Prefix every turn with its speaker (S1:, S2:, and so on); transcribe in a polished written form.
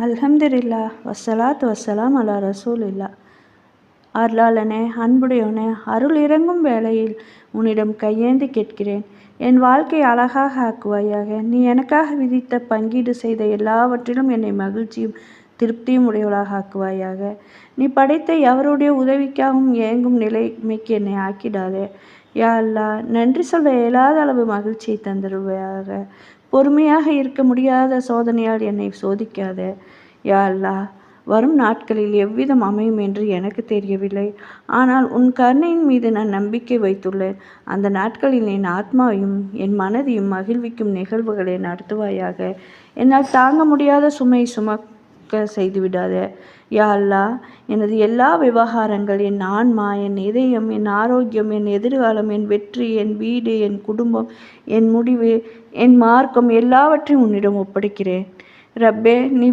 S1: அல்ஹம்துலில்லா வஸ்ஸலாத்து வஸ்ஸலாம் அலா ரசூலில்லா. அருளாளனே, அன்புடையோனே, அருள் இறங்கும் வேளையில் உன்னிடம் கையேந்தி கேட்கிறேன். என் வாழ்க்கையை அழகாக ஆக்குவாயாக. நீ எனக்காக விதித்த பங்கீடு செய்த எல்லாவற்றிலும் என்னை மகிழ்ச்சியும் திருப்தியும் உடையவளாக ஆக்குவாயாக. நீ படைத்த எவருடைய உதவிக்காகவும் ஏங்கும் நிலைமைக்கு என்னை ஆக்கிடாதே. யா அல்லாஹ், நன்றி சொல்ல இயலாத அளவு மகிழ்ச்சியை தந்துடுவாயாக. பொறுமையாக இருக்க முடியாத சோதனையால் என்னை சோதிக்காதே. யா அல்லாஹ், வரும் நாட்களில் எவ்விதம் அமையும் என்று எனக்கு தெரியவில்லை. ஆனால் உன் கருணையின் மீது நான் நம்பிக்கை வைத்துள்ளேன். அந்த நாட்களில் என் ஆத்மாவையும் என் மனதையும் மகிழ்விக்கும் நிகழ்வுகளை நடத்துவாயாக. என்னால் தாங்க முடியாத சுமை சுமக்க செய்துவிடாதே. யா அல்லாஹ், எனது எல்லா விவகாரங்கள், என் ஆன்மா, என் இதயம், என் ஆரோக்கியம், என் எதிர்காலம், என் வெற்றி, என் வீடு, என் குடும்பம், என் முடிவு, என் மார்க்கம் எல்லாவற்றையும் உன்னிடம் ஒப்படைக்கிறேன். ரப்பே, நீ